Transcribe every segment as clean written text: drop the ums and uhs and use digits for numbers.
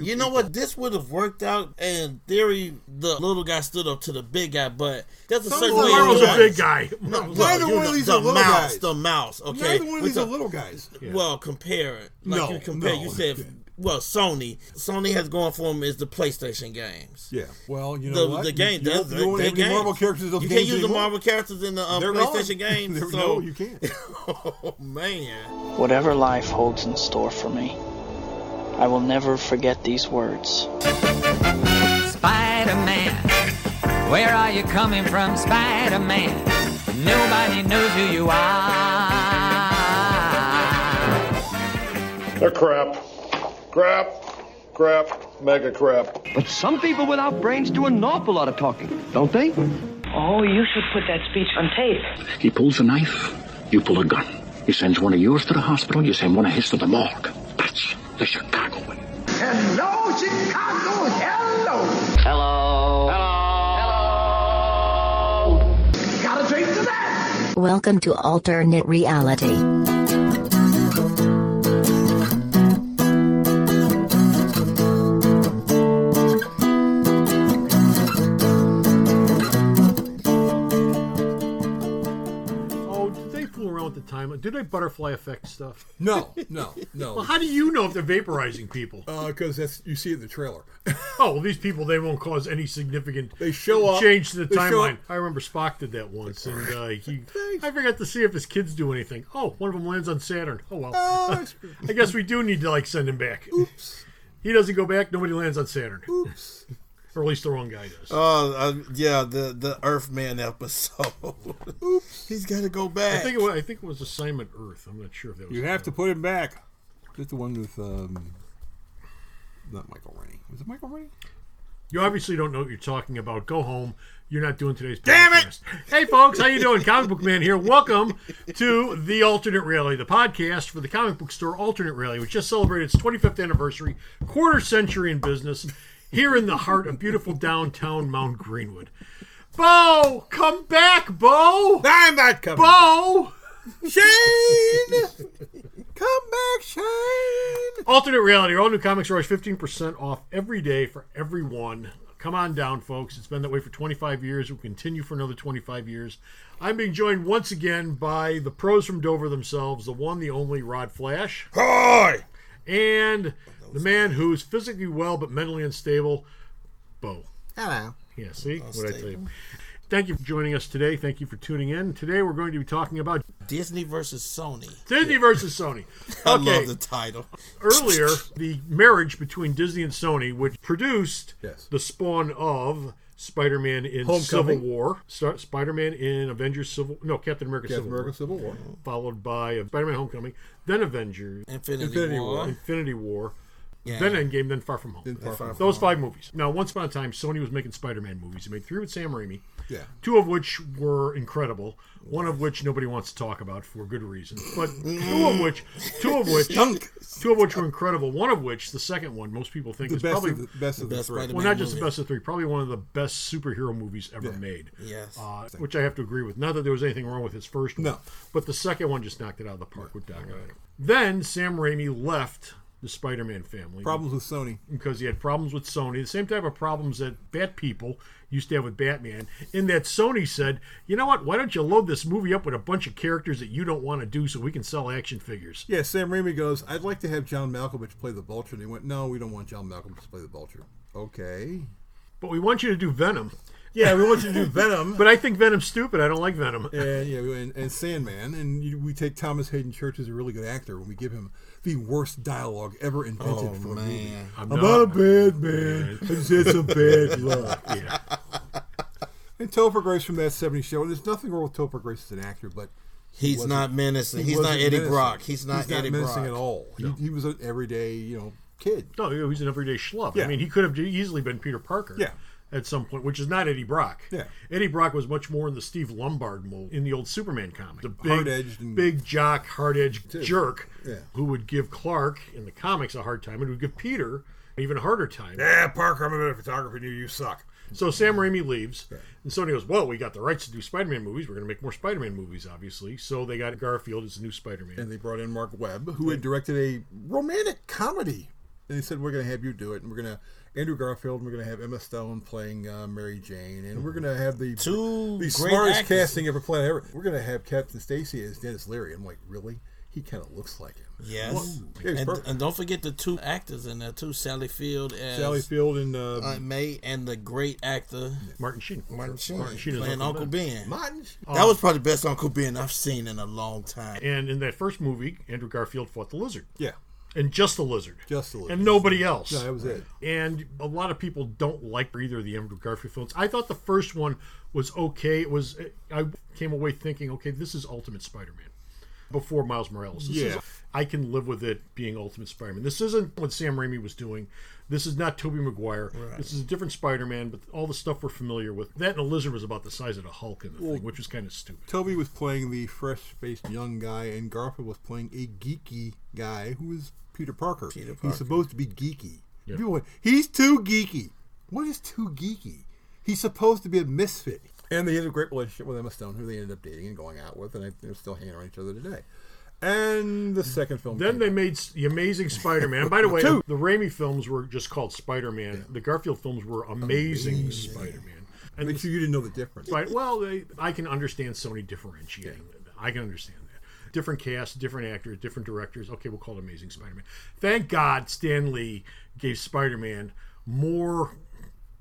You know what? This would have worked out. In theory, the little guy stood up to the big guy, but there's a certain way. Marvel's a big guy. Neither one of these are little guys. The mouse. Okay. Neither one of these are little guys. Yeah. Well, compare it. Like you compare. You said. Well, Sony has going for them is the PlayStation games. Yeah. Well, you know the game. You don't have any Marvel characters. You can't use the Marvel characters in the PlayStation games. No, you can't. Oh man. Whatever life holds in store for me, I will never forget these words. Spider-Man, where are you coming from, Spider-Man? Nobody knows who you are. They're crap. Crap, mega crap. But some people without brains do an awful lot of talking, don't they? Oh, you should put that speech on tape. He pulls a knife, you pull a gun. He sends one of yours to the hospital, you send one of his to the morgue. That's the Chicago way. Hello, Chicago, hello. Hello. Hello. Gotta drink to that. Welcome to Alternate Reality. At the time, did they butterfly effect stuff? No. Well, how do you know if they're vaporizing people? Because you see it in the trailer. Well, these people, they won't cause any significant they show up, change to the timeline. I remember Spock did that once, and I forgot to see if his kids do anything. Oh, one of them lands on Saturn. Oh well. I guess we do need to send him back. Oops. He doesn't go back. Nobody lands on Saturn. Oops. Or at least the wrong guy does. The Earthman episode. Oops, he's got to go back. I think it was Assignment Earth. I'm not sure if that was. You have to put him back. Just the one with not Michael Rennie. Was it Michael Rennie? You obviously don't know what you're talking about. Go home. You're not doing today's podcast. Damn it! Hey, folks, how you doing? Comic Book Man here. Welcome to The Alternate Reality, the podcast for the comic book store Alternate Reality, which just celebrated its 25th anniversary, quarter century in business, here in the heart of beautiful downtown Mount Greenwood. Bo! Come back, Bo! I'm not coming. Bo! Shane! Come back, Shane! Alternate Reality. All new comics are always 15% off every day for everyone. Come on down, folks. It's been that way for 25 years. We'll continue for another 25 years. I'm being joined once again by the pros from Dover themselves, the one, the only Rod Flash. Hi! And the man who's physically well but mentally unstable, Bo. Hello. Yeah, see? What I tell you. Thank you for joining us today. Thank you for tuning in. Today we're going to be talking about Disney versus Sony. Disney versus Sony. I love the title. Earlier, the marriage between Disney and Sony, which produced the spawn of Spider-Man in Homecoming. Civil War, Spider-Man in Captain America Civil War, followed by Spider-Man Homecoming, then Avengers, Infinity War. Yeah. Then Endgame, then Far From Home. Those 5 movies. Now, once upon a time, Sony was making Spider-Man movies. They made 3 with Sam Raimi, 2 of which were incredible, 1 of which nobody wants to talk about for good reason. But 2 of which were incredible. 1 of which, the second one, most people think is probably the best of the 3. Well, not just the best of 3, probably one of the best superhero movies ever made. Yes. Which I have to agree with. Not that there was anything wrong with his first one. No. But the second one just knocked it out of the park with Doc Ock. Then Sam Raimi left the Spider-Man family. Problems with Sony. Because he had problems with Sony. The same type of problems that Bat people used to have with Batman. In that Sony said, you know what, why don't you load this movie up with a bunch of characters that you don't want to do so we can sell action figures? Yeah, Sam Raimi goes, I'd like to have John Malkovich play the Vulture. And he went, no, we don't want John Malkovich to play the Vulture. Okay. But we want you to do Venom. Yeah, we want you to do Venom. But I think Venom's stupid. I don't like Venom. And Sandman. And we take Thomas Hayden Church as a really good actor when we give him the worst dialogue ever invented for a movie. I'm not a bad man. I just had some bad luck. Yeah. And Topher Grace from that 70s show. And there's nothing wrong with Topher Grace as an actor, but he's not menacing. He's not Eddie Brock. He's not Eddie menacing Brock at all. No. He was an everyday, kid. No, he was an everyday schlub. Yeah. I mean, he could have easily been Peter Parker. Yeah. At some point, which is not Eddie Brock. Yeah. Eddie Brock was much more in the Steve Lombard mold in the old Superman comic. The hard-edged big jock, hard-edged jerk who would give Clark in the comics a hard time and would give Peter an even harder time. Yeah, Parker, I'm a better photographer than you. You suck. So Sam Raimi leaves, and Sony goes, well, we got the rights to do Spider-Man movies. We're going to make more Spider-Man movies, obviously. So they got Garfield as the new Spider-Man. And they brought in Mark Webb, who had directed a romantic comedy And they said, we're going to have you do it, and we're going to Andrew Garfield, and we're going to have Emma Stone playing Mary Jane, and we're going to have the smartest actors. Casting ever played ever. We're going to have Captain Stacy as Dennis Leary. I'm like, really? He kind of looks like him. Yes. And don't forget the 2 actors in there, too. Sally Field and Aunt May, and the great actor Martin Sheen. Martin Sheen playing Uncle Ben. That was probably the best Uncle Ben I've seen in a long time. And in that first movie, Andrew Garfield fought the lizard. Yeah. And just the lizard. And nobody else. No, that was it. And a lot of people don't like either of the Andrew Garfield films. I thought the first one was okay. I came away thinking, okay, this is Ultimate Spider-Man. Before Miles Morales. I can live with it being Ultimate Spider-Man. This isn't what Sam Raimi was doing. This is not Tobey Maguire. Right. This is a different Spider-Man, but all the stuff we're familiar with. That and the lizard was about the size of the Hulk in the thing, which was kind of stupid. Tobey was playing the fresh-faced young guy, and Garfield was playing a geeky guy who was Peter Parker. He's supposed to be geeky. Yeah. People went, he's too geeky. What is too geeky? He's supposed to be a misfit. And they had a great relationship with Emma Stone, who they ended up dating and going out with, and they're still hanging around each other today. And the second film. Then they made The Amazing Spider-Man. By the way, the Raimi films were just called Spider-Man. Yeah. The Garfield films were Amazing Spider-Man. And make sure you didn't know the difference. Well, I can understand Sony differentiating. Yeah. I can understand that. Different cast, different actors, different directors. Okay, we'll call it Amazing Spider-Man. Thank God Stan Lee gave Spider-Man more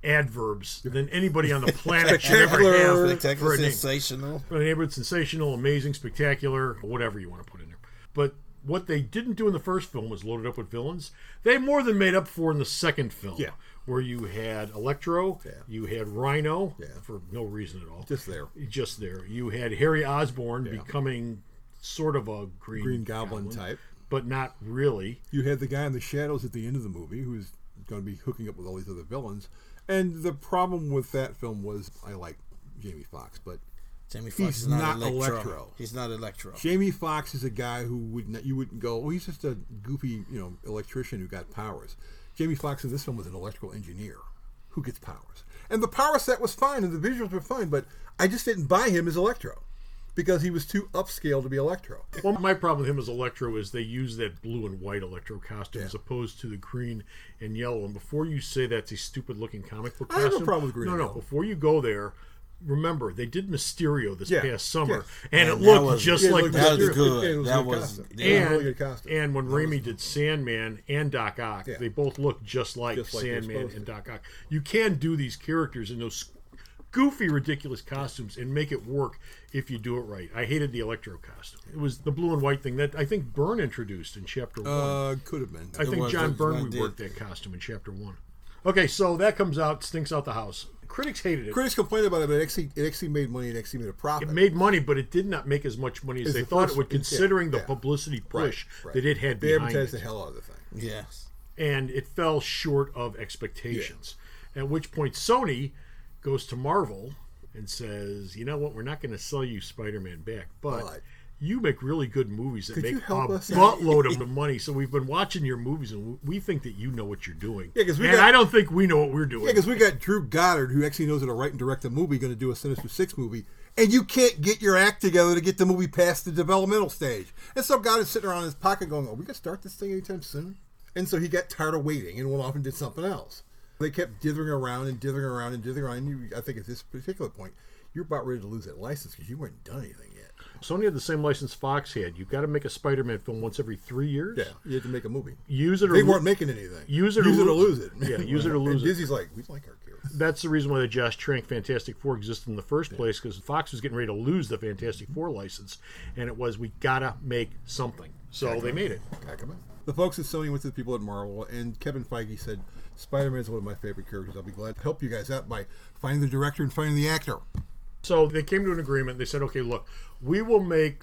adverbs than anybody on the planet should ever have. Spectacular, sensational, amazing, spectacular, whatever you want to put in there. But what they didn't do in the first film was load it up with villains. They more than made up for in the second film, where you had Electro, you had Rhino, for no reason at all. Just there. You had Harry Osborn becoming sort of a Green Goblin type. But not really. You had the guy in the shadows at the end of the movie who's going to be hooking up with all these other villains. And the problem with that film was I like Jamie Foxx, but Jamie Foxx is not Electro. He's not Electro. Jamie Foxx is a guy who you wouldn't go, well, he's just a goofy, electrician who got powers. Jamie Foxx in this film was an electrical engineer who gets powers. And the power set was fine and the visuals were fine, but I just didn't buy him as Electro. Because he was too upscale to be Electro. Well, my problem with him as Electro is they use that blue and white Electro costume as opposed to the green and yellow. And before you say that's a stupid-looking comic book costume... I have no problem with green and yellow. Before you go there, remember, they did Mysterio this past summer, and it looked just like Mysterio. That was good. Really good costume. And when Raimi did Sandman and Doc Ock, they both looked just like Sandman and Doc Ock. You can do these characters in those goofy, ridiculous costumes and make it work if you do it right. I hated the Electro costume. It was the blue and white thing that I think Byrne introduced in Chapter 1. Could have been. I think John Byrne reworked that costume in Chapter 1. Okay, so that comes out, stinks out the house. Critics hated it. Critics complained about it, but it actually made money. It actually made a profit. It made money, but it did not make as much money as they thought it would, considering the publicity push that it had behind it. They advertised the hell out of the thing. Yes. And it fell short of expectations. At which point Sony goes to Marvel and says, you know what, we're not going to sell you Spider-Man back, but you make really good movies that make a buttload of money, so we've been watching your movies, and we think that you know what you're doing. I don't think we know what we're doing. Yeah, because we got Drew Goddard, who actually knows how to write and direct a movie, going to do a Sinister Six movie, and you can't get your act together to get the movie past the developmental stage. And so Goddard's sitting around in his pocket going, are we going to start this thing anytime soon? And so he got tired of waiting and went off and did something else. They kept dithering around. And I think at this particular point, you're about ready to lose that license because you weren't done anything yet. Sony had the same license Fox had. You've got to make a Spider-Man film once every 3 years. Yeah, you had to make a movie. They weren't making anything. Use it or lose it. Yeah, use it or lose it. Disney's like, we like our characters. That's the reason why the Josh Trank Fantastic Four existed in the first place, because Fox was getting ready to lose the Fantastic Four license, and it was, we got to make something. So they made it. The folks at Sony went to the people at Marvel, and Kevin Feige said, Spider-Man is one of my favorite characters. I'll be glad to help you guys out by finding the director and finding the actor. So they came to an agreement. They said, okay, look, Disney, we will make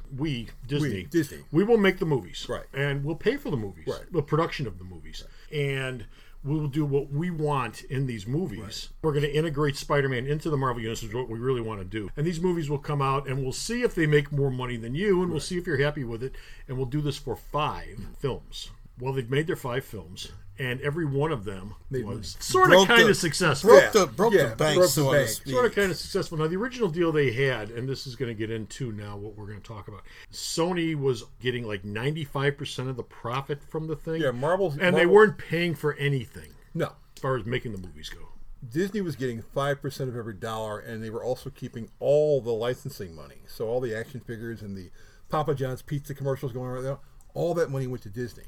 the movies. Right. And we'll pay for the movies. Right. The production of the movies. Right. And we will do what we want in these movies. Right. We're going to integrate Spider-Man into the Marvel Universe, is what we really want to do. And these movies will come out, and we'll see if they make more money than you, and we'll see if you're happy with it, and we'll do this for 5 films. Well, they've made their 5 films, and every one of them was sort of kind of successful. Broke the bank, sort of kind of successful. Now, the original deal they had, and this is going to get into now what we're going to talk about, Sony was getting like 95% of the profit from the thing. Yeah, Marvel. They weren't paying for anything. No. As far as making the movies go. Disney was getting 5% of every dollar, and they were also keeping all the licensing money. So all the action figures and the Papa John's pizza commercials going on right now, all that money went to Disney.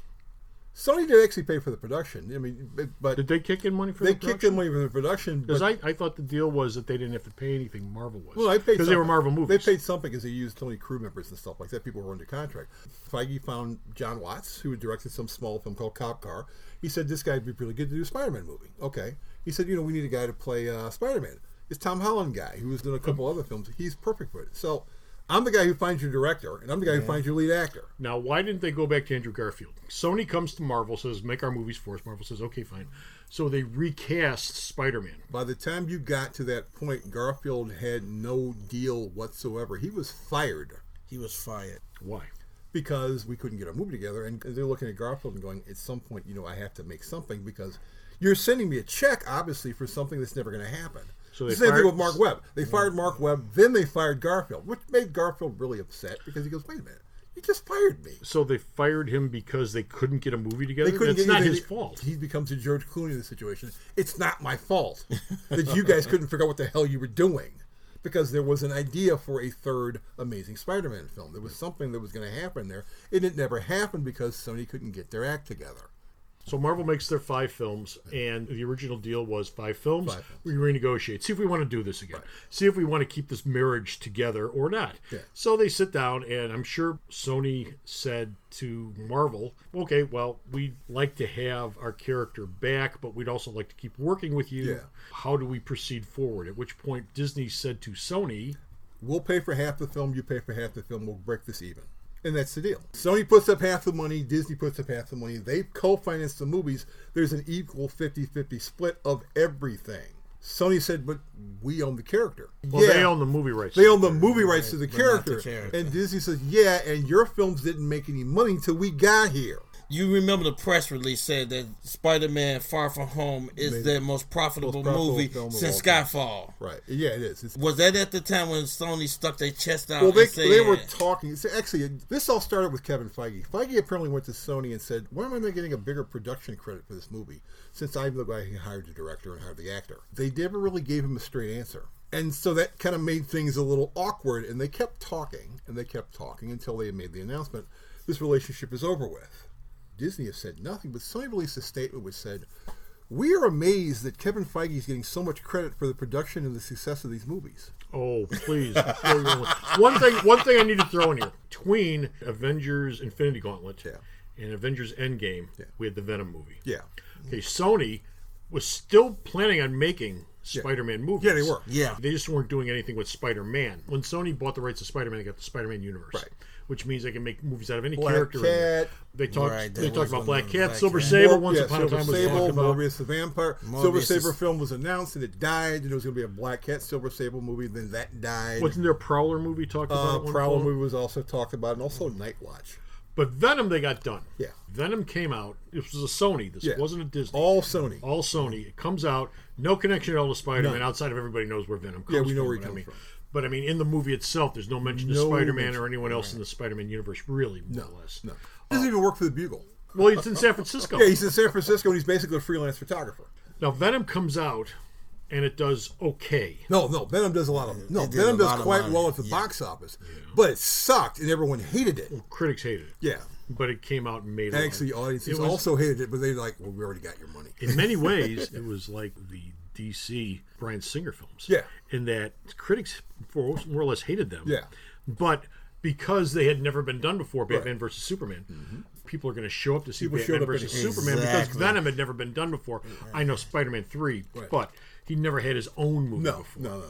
Sony did actually pay for the production. I mean, but did they kick in money for the production? They kicked in money for the production. Because I thought the deal was that they didn't have to pay anything. Marvel was. Well, because they were Marvel movies. They paid something because they used only crew members and stuff like that. People were under contract. Feige found John Watts, who had directed some small film called Cop Car. He said, this guy would be really good to do a Spider-Man movie. Okay. He said, we need a guy to play Spider-Man. It's Tom Holland guy, who was doing a couple other films. He's perfect for it. So I'm the guy who finds your director, and I'm the guy who finds your lead actor. Now, why didn't they go back to Andrew Garfield? Sony comes to Marvel, says, make our movies for us. Marvel says, okay, fine. So they recast Spider-Man. By the time you got to that point, Garfield had no deal whatsoever. He was fired. Why? Because we couldn't get a movie together, and they're looking at Garfield and going, at some point, I have to make something, because you're sending me a check, obviously, for something that's never going to happen. So the same thing with Mark Webb. They fired Mark Webb, then they fired Garfield, which made Garfield really upset, because he goes, wait a minute, you just fired me. So they fired him because they couldn't get a movie together? It's not his fault. He becomes a George Clooney in the situation. It's not my fault that you guys couldn't figure out what the hell you were doing. Because there was an idea for a third Amazing Spider-Man film. There was something that was going to happen there, and it never happened because Sony couldn't get their act together. So Marvel makes their 5 films, and the original deal was 5 films. We renegotiate. See if we want to do this again. Right. See if we want to keep this marriage together or not. Yeah. So they sit down, and I'm sure Sony said to Marvel, okay, well, we'd like to have our character back, but we'd also like to keep working with you. Yeah. How do we proceed forward? At which point Disney said to Sony, we'll pay for half the film, you pay for half the film, we'll break this even. And that's the deal. Sony puts up half the money, Disney puts up half the money. They co-finance the movies. There's an equal 50-50 split of everything. Sony said, but we own the character. Well, they own the movie rights. They own the movie rights to the character. And Disney says, yeah, and your films didn't make any money until we got here. You remember the press release said that Spider-Man Far From Home is their most profitable movie since Skyfall. Right. Yeah, it is. Was that at the time when Sony stuck their chest out? Well, they were talking. Actually, this all started with Kevin Feige. Feige apparently went to Sony and said, why am I not getting a bigger production credit for this movie, since I'm the guy who hired the director and hired the actor? They never really gave him a straight answer. And so that kind of made things a little awkward, and they kept talking, until they made the announcement, this relationship is over with. Disney has said nothing, but Sony released a statement which said, we are amazed that Kevin Feige is getting so much credit for the production and the success of these movies. Oh, please. One thing I need to throw in here. Between Avengers Infinity Gauntlet and Avengers Endgame, we had the Venom movie. Yeah. Okay, Sony was still planning on making Spider-Man movies. Yeah, they were. Yeah. They just weren't doing anything with Spider-Man. When Sony bought the rights to Spider-Man, they got the Spider-Man universe. Right. Which means they can make movies out of any Black character. Cat. They talked about Black Cat, Silver Saber. Once upon a time was talked about. Morbius the Vampire. Silver Saber film was announced and it died. And there was going to be a Black Cat Silver Saber movie. Then that died. Wasn't there a Prowler movie talked about? Prowler movie was also talked about, and also Night Watch. But Venom, they got done. Yeah. Venom came out. This was a Sony. This wasn't a Disney. All Sony. All Sony. It comes out. No connection at all to Spider-Man outside of everybody knows where Venom comes from. Yeah, we know where he comes from. But, I mean, in the movie itself, there's no mention of Spider-Man or anyone else in the Spider-Man universe, really, more or less. No. He doesn't even work for the Bugle. Well, he's in San Francisco. Yeah, he's in San Francisco, and he's basically a freelance photographer. Now, Venom comes out, and it does okay. No, Venom does a lot of... No, Venom does quite well at the box office. Yeah. But it sucked, and everyone hated it. Well, critics hated it. Yeah. But it came out and made it. Actually, audiences also hated it, but they were like, well, we already got your money. In many ways, it was like the DC Bryan Singer films. Yeah. In that critics more or less hated them. Yeah. But because they had never been done before, Batman versus Superman, people are going to show up to see Batman versus Superman because Venom had never been done before. I know Spider-Man 3, but he never had his own movie before. No.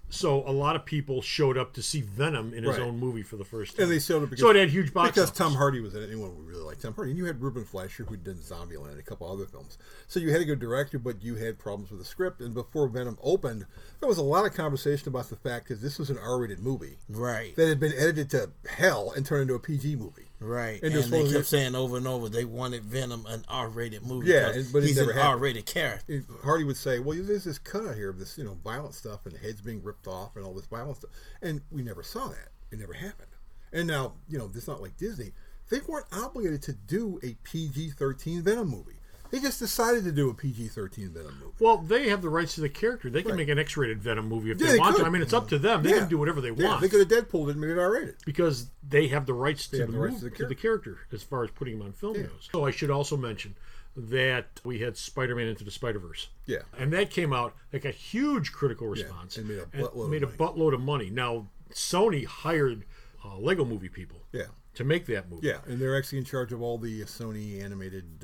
So a lot of people showed up to see Venom in his own movie for the first time. And they showed up so it had huge box because office. Tom Hardy was in it. Anyone would really like Tom Hardy. And you had Ruben Fleischer, who did Zombieland and a couple other films. So you had a good director, but you had problems with the script. And before Venom opened, there was a lot of conversation about the fact that this was an R-rated movie. Right. That had been edited to hell and turned into a PG movie. Right, and they kept saying over and over they wanted Venom an R-rated movie. Yeah, but he's never an R-rated character. Hardy would say, "Well, there's this cut out here of this, violent stuff and heads being ripped off and all this violent stuff," and we never saw that. It never happened. And now, it's not like Disney. They weren't obligated to do a PG-13 Venom movie. They just decided to do a PG-13 Venom movie. Well, they have the rights to the character. They can make an X-rated Venom movie if they want to. I mean, it's up to them. They can do whatever they want. They could have Deadpooled it and made it R-rated. Because they have the rights to the character as far as putting him on film goes. So I should also mention that we had Spider-Man Into the Spider-Verse. Yeah. And that came out, got huge critical response. And made a buttload of money. Now, Sony hired Lego movie people to make that movie. Yeah, and they're actually in charge of all the Sony animated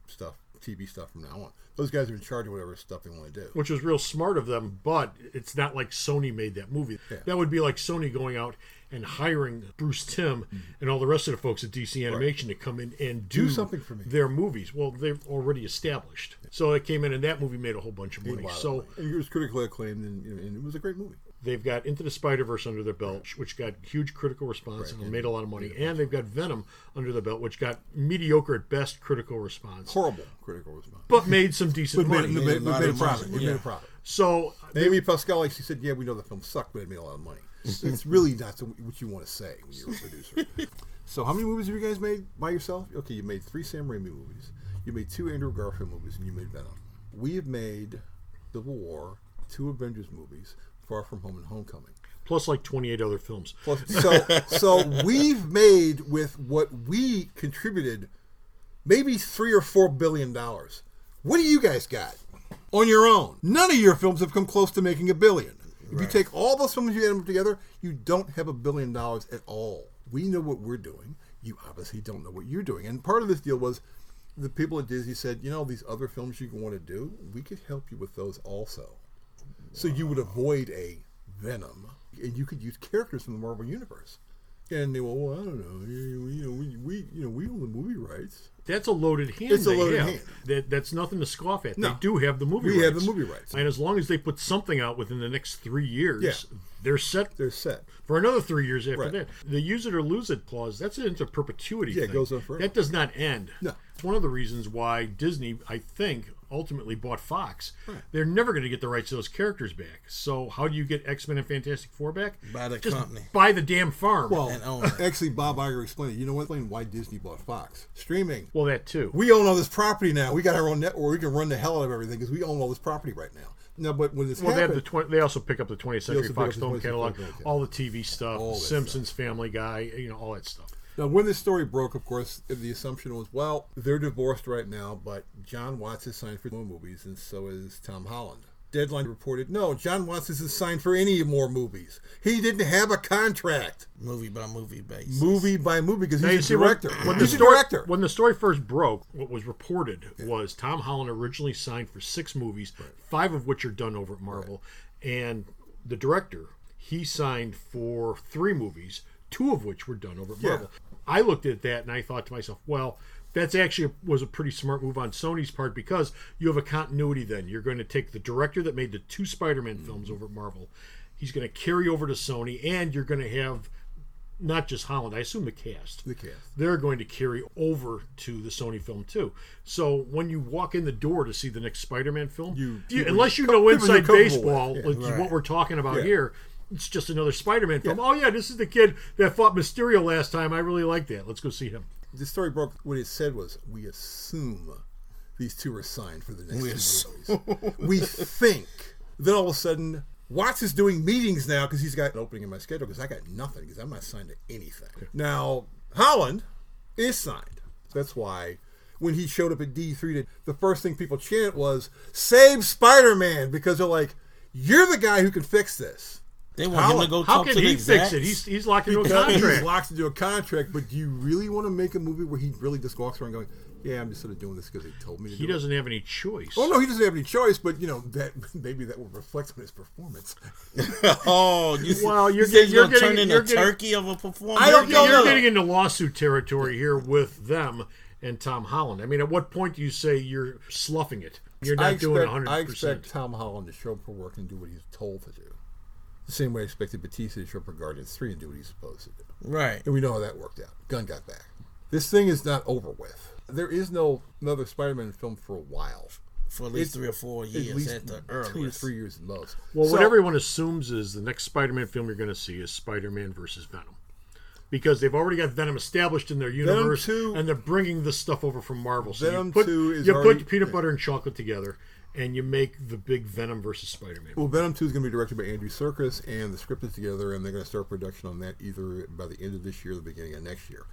stuff. TV stuff from now on. Those guys are in charge of whatever stuff they want to do. Which was real smart of them, but it's not like Sony made that movie. Yeah. That would be like Sony going out and hiring Bruce Timm and all the rest of the folks at DC Animation to come in and do something for me. Their movies. Well, they've already established. So it came in and that movie made a whole bunch of money. And it was critically acclaimed and it was a great movie. They've got Into the Spider-Verse under their belt, which got huge critical response and made a lot of money. And they've got Venom under the belt, which got mediocre at best critical response. Horrible critical response. But made some decent money. Made a profit. It made a profit. So Amy Pascal actually said, we know the film sucked, but it made a lot of money. It's really not what you want to say when you're a producer. So how many movies have you guys made by yourself? Okay, you made 3 Sam Raimi movies. You made 2 Andrew Garfield movies, and you made Venom. We have made Civil War, 2 Avengers movies, Far From Home and Homecoming. Plus like 28 other films. So we've made, with what we contributed, maybe $3 or $4 billion. What do you guys got on your own? None of your films have come close to making $1 billion. If you take all those films, you add them together, you don't have $1 billion at all. We know what we're doing. You obviously don't know what you're doing. And part of this deal was the people at Disney said, these other films you want to do, we could help you with those also. So you would avoid a Venom, and you could use characters from the Marvel Universe. And they well, I don't know. We own the movie rights. That's a loaded hand. It's a loaded hand. That's nothing to scoff at. No. They do have the movie rights. We have the movie rights. And as long as they put something out within the next 3 years, they're set. They're set. For another 3 years after that. The use it or lose it clause, that's an into perpetuity thing. It goes on forever. That does not end. No. It's one of the reasons why Disney, I think, ultimately bought Fox. Right. They're never going to get the rights to those characters back. So how do you get X-Men and Fantastic Four back? By the company. Buy the damn farm. Well, actually, Bob Iger explained it. You know what? Why Disney bought Fox? Streaming. Well, that too. We own all this property now. We got our own network. We can run the hell out of everything because we own all this property right now. No, but when this happened, they also pick up the 20th Century Fox film catalog, all the TV stuff, Simpsons, Family Guy, all that stuff. Now, when this story broke, of course, the assumption was, well, they're divorced right now, but John Watts is signed for more movies, and so is Tom Holland. Deadline reported, no, John Watts isn't signed for any more movies. He didn't have a contract. Movie by movie basis. Movie by movie, because he's a director. When the story first broke, what was reported was Tom Holland originally signed for 6 movies, 5 of which are done over at Marvel, and the director, he signed for 3 movies, 2 of which were done over at Marvel. I looked at that and I thought to myself, well, that's actually was a pretty smart move on Sony's part because you have a continuity then. You're going to take the director that made the 2 Spider-Man films over at Marvel. He's going to carry over to Sony, and you're going to have not just Holland, I assume the cast. They're going to carry over to the Sony film too. So when you walk in the door to see the next Spider-Man film, unless you know inside baseball, what we're talking about here, it's just another Spider-Man film. Oh, yeah, this is the kid that fought Mysterio last time. I really like that. Let's go see him. The story broke. What it said was, we assume these 2 are signed for the next 2 movies. We think. Then all of a sudden, Watts is doing meetings now because he's got an opening in my schedule because I got nothing because I'm not signed to anything. Now, Holland is signed. That's why when he showed up at D3, the first thing people chanted was, save Spider-Man, because they're like, you're the guy who can fix this. They want him to go talk to the execs. How can he fix it? He's locked into a contract. He's locked into a contract, but do you really want to make a movie where he really just walks around going, yeah, I'm just sort of doing this because they told me to do it? He doesn't have any choice. Oh, no, he doesn't have any choice, but, that maybe that will reflect on his performance. You're getting a turkey of a performance? I don't know. You're getting into lawsuit territory here with them and Tom Holland. I mean, at what point do you say you're sloughing it? You're not doing 100%. I expect Tom Holland to show up for work and do what he's told to do. The same way I expected Batista to show up for Guardians 3 and do what he's supposed to do. Right. And we know how that worked out. Gunn got back. This thing is not over with. There is no another Spider-Man film for a while. For at least 3 or 4 years at the earliest. 2 or 3 years at most. Well, what everyone assumes is the next Spider-Man film you're going to see is Spider-Man versus Venom. Because they've already got Venom established in their universe, and they're bringing this stuff over from Marvel. So Venom you put peanut butter and chocolate together, and you make the big Venom versus Spider-Man. Well, Venom 2 is going to be directed by Andy Serkis, and the script is together, and they're going to start production on that either by the end of this year or the beginning of next year.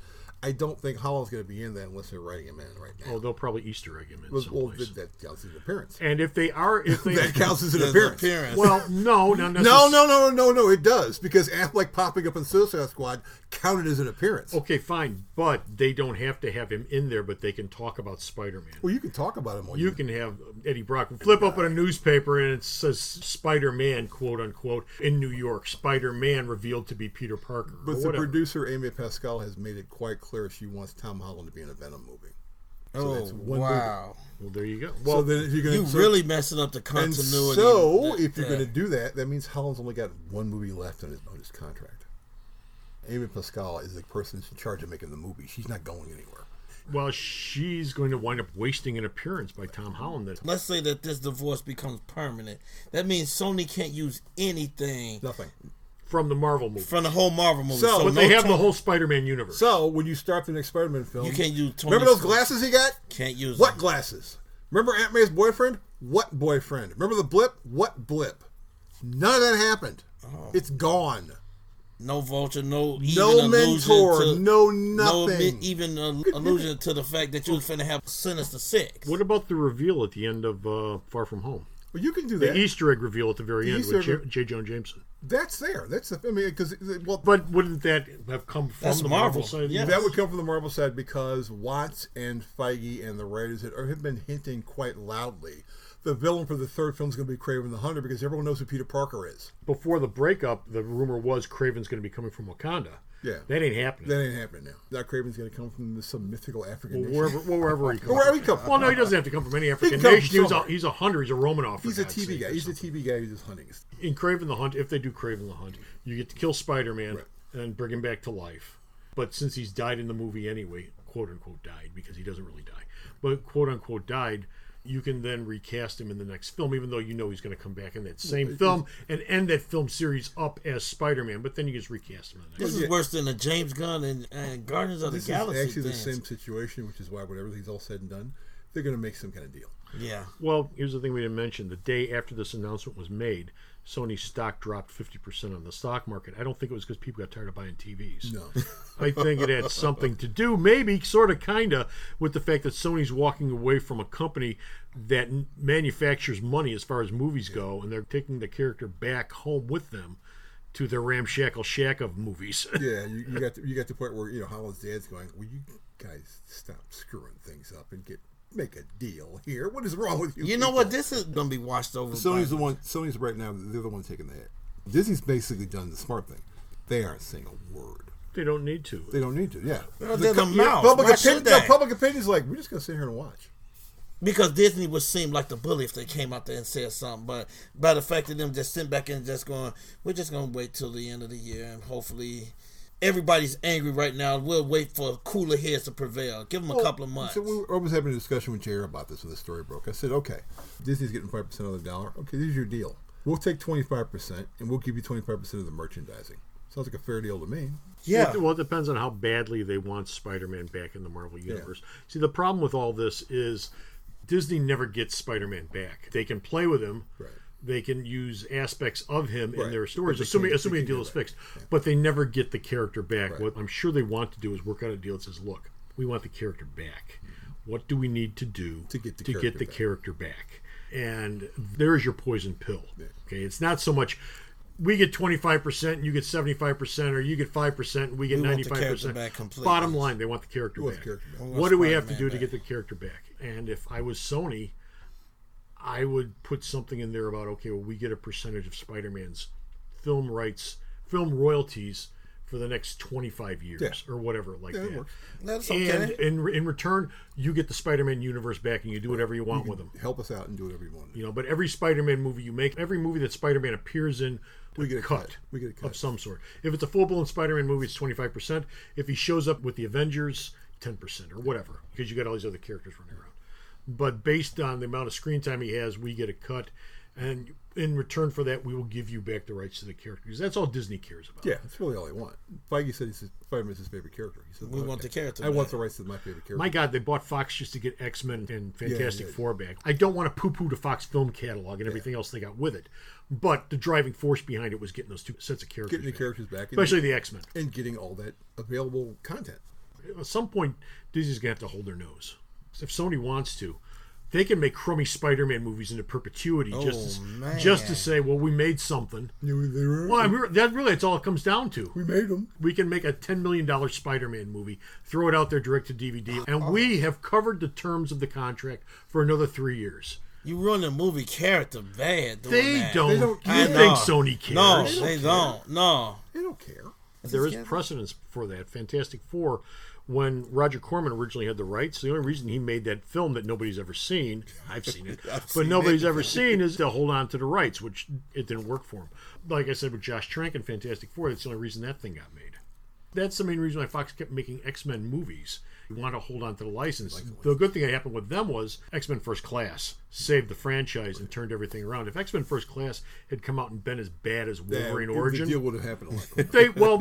I don't think Holland's going to be in that unless they're writing him in right now. Oh, they'll probably Easter egg him in someplace. That counts as an appearance. And if they that counts as an appearance. Well, no, not necessarily. No, it does, because Affleck popping up in Suicide Squad counted as an appearance. Okay, fine, but they don't have to have him in there, but they can talk about Spider-Man. Well, you can talk about him. You can have Eddie Brock flip open a newspaper and it says Spider-Man, quote unquote, in New York. Spider-Man revealed to be Peter Parker. But the producer, Amy Pascal, has made it quite clear she wants Tom Holland to be in a Venom movie. So that's one wow. Movie. Well, there you go. Well, so then if you're gonna, really messing up the continuity. And so, if you're going to do that, that means Holland's only got one movie left on his contract. Amy Pascal is the person who's in charge of making the movie. She's not going anywhere. Well, she's going to wind up wasting an appearance by Tom Holland. Let's say that this divorce becomes permanent. That means Sony can't use anything. Nothing. From the Marvel movie. From the whole Marvel movie. So but they have the whole Spider-Man universe. So, when you start the next Spider-Man film... You can't use Tony Remember those glasses he got? Can't use What them. glasses? Remember Aunt May's boyfriend? What boyfriend? Remember the blip? What blip? None of that happened. Oh. It's gone. No Vulture, no mentor, to, no nothing. No even allusion to the fact that you was finna have Sinister Six. What about the reveal at the end of Far From Home? Well, you can do that. The Easter egg reveal at the very end with J. Jonah Jameson. That's there. That's because but wouldn't that have come from the Marvel side? Yes. That would come from the Marvel side because Watts and Feige and the writers have been hinting quite loudly. The villain for the third film is going to be Kraven the Hunter because everyone knows who Peter Parker is. Before the breakup, the rumor was Kraven's going to be coming from Wakanda. Yeah. That ain't happening. That ain't happening now. Now Kraven's going to come from some mythical African nation. Wherever he comes Wherever he comes from. Well, no, he doesn't have to come from any African nation. He's a hunter. He's a Romanov. He's a TV guy. He's a TV guy who's just hunting. In Kraven the Hunt, if they do Kraven the Hunt, you get to kill Spider-Man and bring him back to life. But since he's died in the movie anyway, quote-unquote died, because he doesn't really die, but quote-unquote died, you can then recast him in the next film, even though you know he's going to come back in that same film and end that film series up as Spider-Man, but then you just recast him in the next film. This is worse than the James Gunn and Guardians of the Galaxy. This is actually the same situation, which is why when everything's all said and done, they're going to make some kind of deal. Yeah. Well, here's the thing we didn't mention. The day after this announcement was made, Sony's stock dropped 50% on the stock market. I don't think it was because people got tired of buying TVs. No. I think it had something to do, maybe, sort of, kind of, with the fact that Sony's walking away from a company that manufactures money as far as movies go, and they're taking the character back home with them to their ramshackle shack of movies. Yeah, you got the point where Holland's dad's going, "Will you guys stop screwing things up and make a deal here? What is wrong with you? You know what? This is going to be washed over. Sony's right now. They're the one taking the hit. Disney's basically done the smart thing. They aren't saying a word. They don't need to. Yeah. Public opinion is like, we're just going to sit here and watch. Because Disney would seem like the bully if they came out there and said something. But by the fact of them just sitting back and just going, we're just going to wait till the end of the year and hopefully everybody's angry right now. We'll wait for cooler heads to prevail. Give them a couple of months. So I was having a discussion with JR about this when the story broke. I said, okay, Disney's getting 5% of the dollar. Okay, this is your deal. We'll take 25% and we'll give you 25% of the merchandising. Sounds like a fair deal to me. Yeah. Well, it depends on how badly they want Spider-Man back in the Marvel Universe. Yeah. See, the problem with all this is Disney never gets Spider-Man back. They can play with him. Right. They can use aspects of him in their stories, assuming a deal is fixed. Yeah. But they never get the character back. Right. What I'm sure they want to do is work out a deal that says, look, we want the character back. What do we need to do to get the character back? And there's your poison pill. Yeah. Okay, it's not so much we get 25% and you get 75%, or you get 5% and we get 95%. Bottom line, they want the character back. What do we have to do to get the character back? And if I was Sony, I would put something in there about, okay, well, we get a percentage of Spider-Man's film rights, film royalties for the next 25 years or whatever like that. Works. That's okay. And in return, you get the Spider-Man universe back and you do whatever you want with them. Help us out and do whatever you want. But every Spider-Man movie you make, every movie that Spider-Man appears in, we get a cut. We get a cut of some sort. If it's a full-blown Spider-Man movie, it's 25%. If he shows up with the Avengers, 10% or whatever, because you got all these other characters running around. But based on the amount of screen time he has, we get a cut, and in return for that, we will give you back the rights to the characters. That's all Disney cares about. Yeah, that's really all they want. Feige said Spider-Man's his favorite character. He said, we want the character. I want the rights to my favorite character. My God, they bought Fox just to get X-Men and Fantastic Four back. I don't want to poo-poo the Fox film catalog and everything else they got with it, but the driving force behind it was getting those two sets of characters Getting the characters back. Especially the X-Men. And getting all that available content. At some point, Disney's going to have to hold their nose. If Sony wants to, they can make crummy Spider-Man movies into perpetuity just to say, well, we made something. Well, that's all it comes down to. We made them. We can make a $10 million Spider-Man movie, throw it out there direct to DVD, and we have covered the terms of the contract for another 3 years. You run the movie character bad. They don't. You think Sony cares? No, they don't. No. They don't care. There is precedence for that. Fantastic Four, when Roger Corman originally had the rights, the only reason he made that film that nobody's ever seen, I've seen it, but nobody's ever seen, is to hold on to the rights, which it didn't work for him. Like I said with Josh Trank and Fantastic Four, that's the only reason that thing got made. That's the main reason why Fox kept making X-Men movies. You want to hold on to the license. The good thing that happened with them was X-Men First Class saved the franchise and turned everything around. If X-Men First Class had come out and been as bad as Wolverine Origin, the deal would have happened.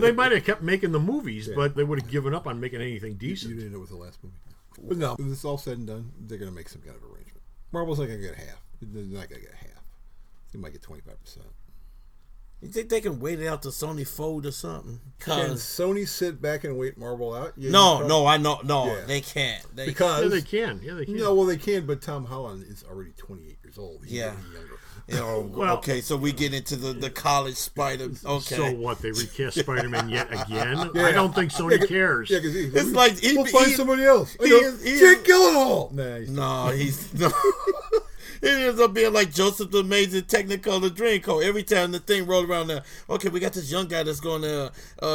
They might have kept making the movies, but they would have given up on making anything decent. You didn't know it was the last movie. But no, when this is all said and done, they're going to make some kind of arrangement. Marvel's not going to get half. They're not going to get half. They might get 25%. You think they can wait it out till Sony fold or something? Can Sony sit back and wait Marvel out? Yeah, I know. No, they can't. They can. No, well, they can, but Tom Holland is already 28 years old. He's younger. Okay, so we get into the college Spider. Okay. So what? They recast Spider-Man yet again? Yeah. I don't think Sony cares. Yeah, because we'll find somebody else. Jake Gyllenhaal. He's no. It ends up being like Joseph the Amazing Technicolor Dreamcoat. Every time the thing rolled around there, okay, we got this young guy that's going to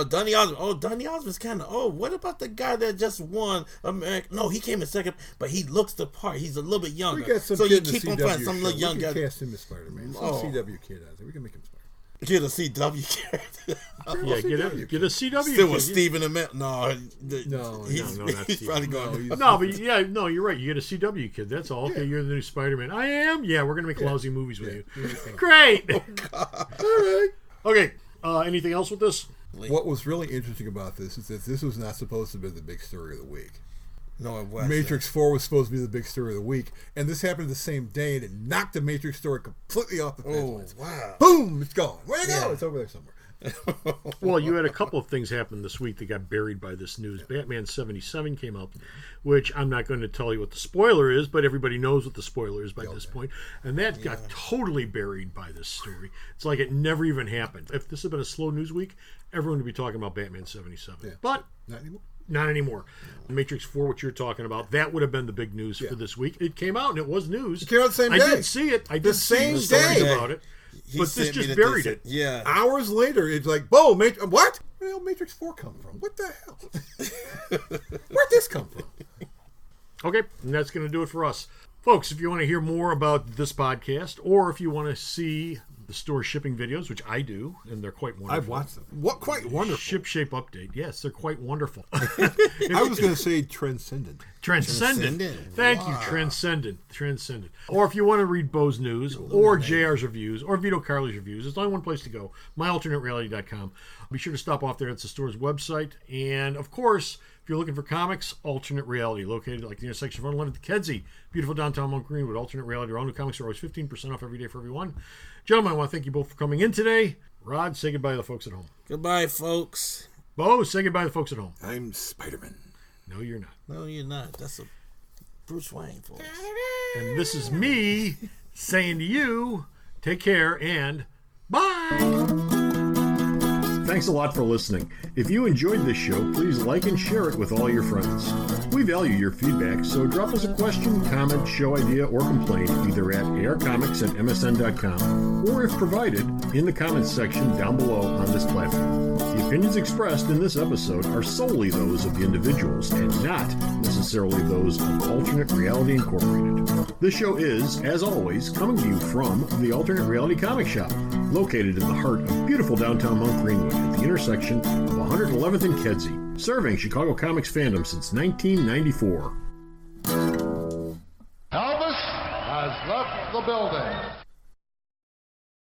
Donny Osmond. Oh, Donny Osmond's kind of, what about the guy that just won America? No, he came in second, but he looks the part. He's a little bit younger. We got some so you keep on finding some little young guy. We can cast him as Spider-Man. Some CW kid out there. We can make him Spider-Man. Get a CW character. Get a CW. Still with Stephen Amell. He's probably going. No, you're right. You get a CW kid. That's all. Okay, you're the new Spider-Man. I am. Yeah, we're gonna make lousy movies with you. Great. Oh God. All right. Okay. Anything else with this? What was really interesting about this is that this was not supposed to be the big story of the week. No, it wasn't. Matrix 4 was supposed to be the big story of the week, and this happened the same day, and it knocked the Matrix story completely off the fence. Oh, wow. Boom! It's gone. Where'd it go? It's over there somewhere. Well, you had a couple of things happen this week that got buried by this news. Batman 77 came out, which I'm not going to tell you what the spoiler is, but everybody knows what the spoiler is by this point. And that got totally buried by this story. It's like it never even happened. If this had been a slow news week, everyone would be talking about Batman 77. Yeah. But not anymore. Not anymore. Matrix 4, what you're talking about, that would have been the big news for this week. It came out and it was news. It came out the same day. I did see it. I did see the stories about it. But this just buried it. Yeah. Hours later, it's like, boom, what? Where the hell Matrix 4 come from? What the hell? Where'd this come from? Okay, and that's going to do it for us. Folks, if you want to hear more about this podcast, or if you want to see the store shipping videos, which I do, and they're quite wonderful. I've watched them. What? Quite wonderful. Ship Shape Update. Yes, they're quite wonderful. I was going to say transcendent. Thank you. Transcendent. Or if you want to read Bo's news, or JR's reviews, or Vito Carli's reviews, there's only one place to go, myalternatereality.com. Be sure to stop off there. It's the store's website. And, of course, if you're looking for comics, Alternate Reality, located like the intersection of 111th to Kedzie, beautiful downtown Mount Greenwood. Alternate Reality, all new comics are always 15% off every day for everyone. Gentlemen, I want to thank you both for coming in today. Rod, say goodbye to the folks at home. Goodbye, folks. Bo, say goodbye to the folks at home. I'm Spiderman. No, you're not. No, you're not. That's a Bruce Wayne voice. And this is me saying to you, take care and bye. Thanks a lot for listening. If you enjoyed this show, please like and share it with all your friends. We value your feedback, so drop us a question, comment, show idea, or complaint either at arcomics@msn.com or, if provided, in the comments section down below on this platform. The opinions expressed in this episode are solely those of the individuals and not necessarily those of Alternate Reality Incorporated. This show is, as always, coming to you from the Alternate Reality Comic Shop, located in the heart of beautiful downtown Mount Greenwood at the intersection of 111th and Kedzie. Serving Chicago comics fandom since 1994. Elvis has left the building.